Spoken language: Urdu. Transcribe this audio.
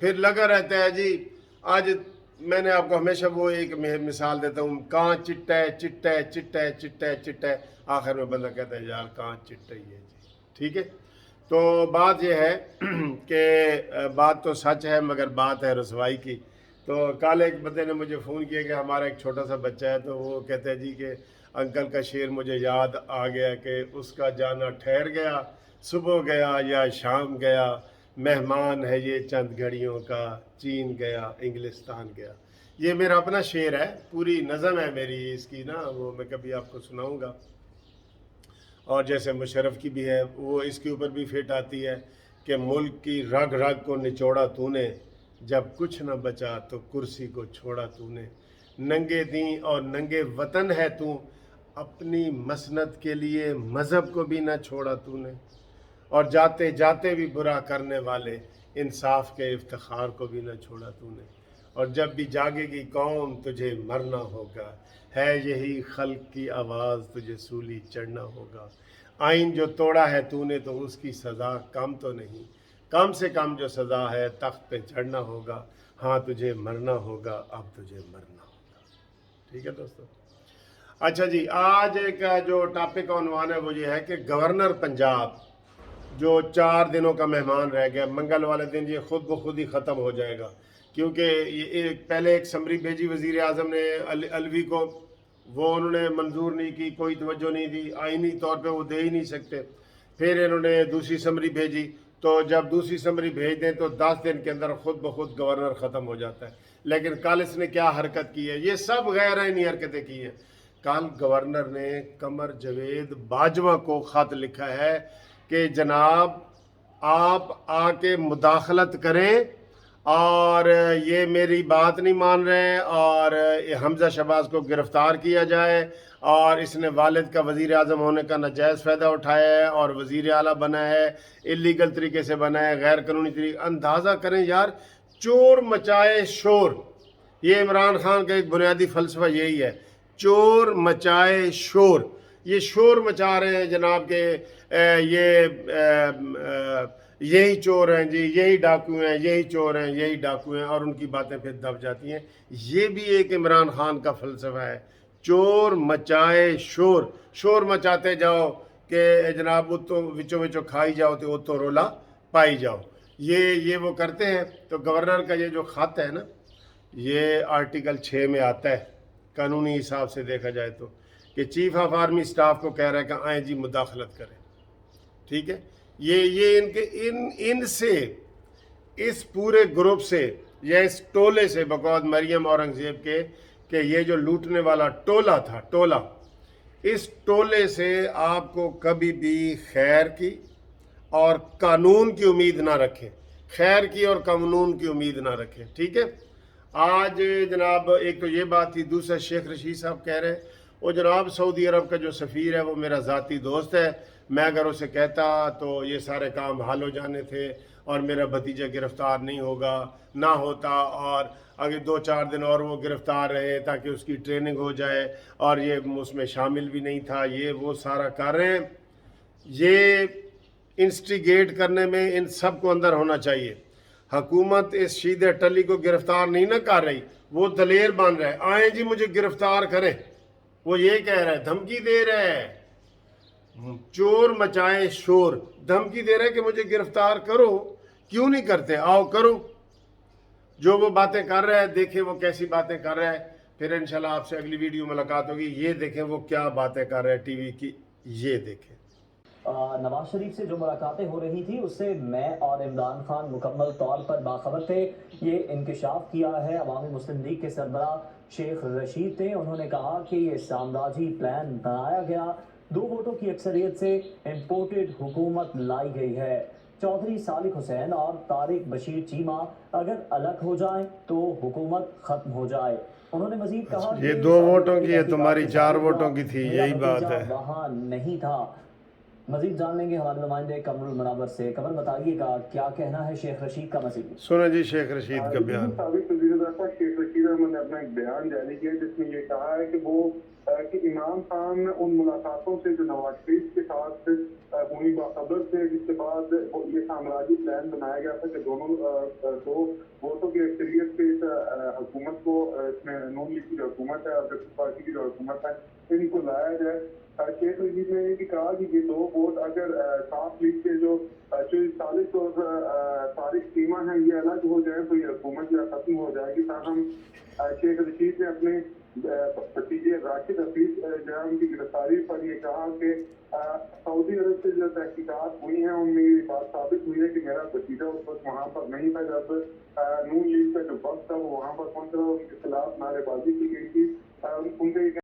پھر لگا رہتا ہے جی آج میں نے آپ کو ہمیشہ وہ ایک مثال دیتا ہوں، کہاں چٹا ہے چٹا ہے چٹا ہے چٹا ہے چٹا ہے، آخر میں بندہ کہتا ہے یار کہاں چٹا ہی ہے جی، ٹھیک ہے۔ تو بات یہ ہے کہ بات تو سچ ہے مگر بات ہے رسوائی کی۔ تو کل ایک بندے نے مجھے فون کیا کہ ہمارا ایک چھوٹا سا بچہ ہے، تو وہ کہتا ہے جی کہ انکل کا شعر مجھے یاد آ گیا کہ اس کا جانا ٹھہر گیا، صبح گیا یا شام گیا، مہمان ہے یہ چند گھڑیوں کا، چین گیا انگلستان گیا۔ یہ میرا اپنا شعر ہے، پوری نظم ہے میری اس کی نا، وہ میں کبھی آپ کو سناؤں گا۔ اور جیسے مشرف کی بھی ہے، وہ اس کے اوپر بھی فٹ آتی ہے کہ ملک کی رگ رگ کو نچوڑا تو نے، جب کچھ نہ بچا تو کرسی کو چھوڑا تو نے، ننگے دین اور ننگے وطن ہے تو، اپنی مسند کے لیے مذہب کو بھی نہ چھوڑا تو نے، اور جاتے جاتے بھی برا کرنے والے انصاف کے افتخار کو بھی نہ چھوڑا تو نے، اور جب بھی جاگے گی قوم تجھے مرنا ہوگا، ہے یہی خلق کی آواز تجھے سولی چڑھنا ہوگا، آئین جو توڑا ہے تو نے تو اس کی سزا کم تو نہیں، کم سے کم جو سزا ہے تخت پہ چڑھنا ہوگا، ہاں تجھے مرنا ہوگا اب تجھے مرنا ہوگا۔ ٹھیک ہے دوستو، اچھا جی، آج کا جو ٹاپک کا عنوان ہے وہ یہ ہے کہ گورنر پنجاب جو 4 دنوں کا مہمان رہ گیا، منگل والے دن یہ خود بخود ہی ختم ہو جائے گا، کیونکہ پہلے ایک سمری بھیجی وزیر اعظم نے الوی کو، وہ انہوں نے منظور نہیں کی، کوئی توجہ نہیں دی، آئینی طور پہ وہ دے ہی نہیں سکتے۔ پھر انہوں نے دوسری سمری بھیجی، تو جب دوسری سمری بھیج دیں تو 10 دن کے اندر خود بخود گورنر ختم ہو جاتا ہے۔ لیکن کل اس نے کیا حرکت کی ہے، یہ سب غیر آئینی حرکتیں کی ہیں۔ کل گورنر نے قمر جاوید باجوہ کو خط لکھا ہے کہ جناب آپ آ کے مداخلت کریں، اور یہ میری بات نہیں مان رہے، اور حمزہ شہباز کو گرفتار کیا جائے، اور اس نے والد کا وزیر اعظم ہونے کا ناجائز فائدہ اٹھایا ہے اور وزیر اعلیٰ بنا ہے، اللیگل طریقے سے بنا ہے، غیر قانونی طریقے۔ اندازہ کریں یار، چور مچائے شور، یہ عمران خان کا ایک بنیادی فلسفہ یہی ہے، چور مچائے شور۔ یہ شور مچا رہے ہیں جناب کہ یہی چور ہیں جی، یہی ڈاکو ہیں، یہی چور ہیں، یہی ڈاکو ہیں، اور ان کی باتیں پھر دب جاتی ہیں۔ یہ بھی ایک عمران خان کا فلسفہ ہے، چور مچائے شور، شور مچاتے جاؤ کہ جناب اتو وچوں وچوں کھائی جاؤ تو اتو رولا پائی جاؤ۔ یہ وہ کرتے ہیں۔ تو گورنر کا یہ جو خط ہے نا، یہ آرٹیکل 6 میں آتا ہے، قانونی حساب سے دیکھا جائے تو، کہ چیف آف آرمی سٹاف کو کہہ رہا ہے کہ آئیں جی مداخلت کریں۔ ٹھیک ہے، یہ ان کے ان سے، اس پورے گروپ سے یا اس ٹولے سے، بقول مریم اورنگزیب کے، کہ یہ جو لوٹنے والا ٹولہ تھا، ٹولہ، اس ٹولے سے آپ کو کبھی بھی خیر کی اور قانون کی امید نہ رکھیں، خیر کی اور قانون کی امید نہ رکھیں۔ ٹھیک ہے، آج جناب ایک تو یہ بات تھی، دوسرا شیخ رشید صاحب کہہ رہے ہیں، وہ جناب سعودی عرب کا جو سفیر ہے وہ میرا ذاتی دوست ہے، میں اگر اسے کہتا تو یہ سارے کام حل ہو جانے تھے اور میرا بھتیجا گرفتار نہیں ہوگا، نہ ہوتا، اور اگر 2-4 دن اور وہ گرفتار رہے تاکہ اس کی ٹریننگ ہو جائے، اور یہ اس میں شامل بھی نہیں تھا، یہ وہ سارا کر رہے ہیں۔ یہ انسٹیگیٹ کرنے میں ان سب کو اندر ہونا چاہیے۔ حکومت اس شیدہ ٹلی کو گرفتار نہیں نہ کر رہی، وہ دلیر بن رہا ہے، آئیں جی مجھے گرفتار کریں، وہ یہ کہہ رہا ہے، دھمکی دے رہا ہے، چور مچائے شور، دھمکی دے رہا ہے کہ مجھے گرفتار کرو، کیوں نہیں کرتے، آؤ کرو۔ جو وہ باتیں کر رہا ہے، دیکھیں وہ کیسی باتیں کر رہا ہے، پھر انشاءاللہ آپ سے اگلی ویڈیو ملاقات ہوگی۔ یہ دیکھیں وہ کیا باتیں کر رہا ہے ٹی وی کی، یہ دیکھیں۔ نواز شریف سے جو ملاقاتیں ہو رہی تھی اس سے میں اور عمران خان مکمل طور پر باخبر تھے۔ یہ انکشاف کیا ہے عوامی مسلم لیگ کے سربراہ شیخ رشید نے، انہوں نے کہا کہ یہ سامراجی پلان بنایا گیا، 2 ووٹوں کی اکثریت سے امپورٹڈ حکومت لائی گئی ہے۔ چودھری صالح حسین اور طارق بشیر چیمہ اگر الگ ہو جائیں تو حکومت ختم ہو جائے۔ انہوں نے مزید کہا کہ یہ 2 ووٹوں کی ہے، تمہاری 4 ووٹوں کی تھی، یہی بات ہے۔ وہاں نہیں تھا۔ مزید جان لیں گے ہمارے نمائندے قمر المنور سے۔ قمر بتائیے گا کیا کہنا ہے شیخ رشید کا مزید؟ سنیں جی شیخ رشید کا بیان۔ سابق وزیر دفاع شیخ رشید احمد نے اپنا ایک بیان جاری کیا جس میں یہ کہا ہے کہ وہ کہ عمران خان ان ملاقاتوں سے جو نواز شریف کے ساتھ ہوئی باخبر تھے، جس کے بعد یہ سامراجی پلان بنایا گیا تھا کہ دونوں دو ووٹوں کی اکثریت سے اس حکومت کو، اس میں نون لیگ کی جو حکومت ہے اور پیپلز پارٹی کی جو حکومت ہے، ان کو لایا جائے۔ شیخ رشید نے یہ بھی کہا کہ یہ دو ووٹ اگر صاف لیگ کے جو 44 اور طارق سیما ہیں یہ الگ ہو جائیں تو یہ حکومت یا ختم ہو جائے گی۔ تاہم شیخ رشید نے اپنے بھتیجے راشد حفیظ جو ہے ان کی گرفتاری پر یہ کہا کہ سعودی عرب سے جو تحقیقات ہوئی ہیں ان میں یہ بات ثابت ہوئی ہے کہ میرا بھتیجا اس وقت وہاں پر نہیں تھا جب نون لیگ کا جو وقت تھا وہ وہاں پر پہنچا، ان کے خلاف نعرے بازی کی گئی تھی۔ ان کا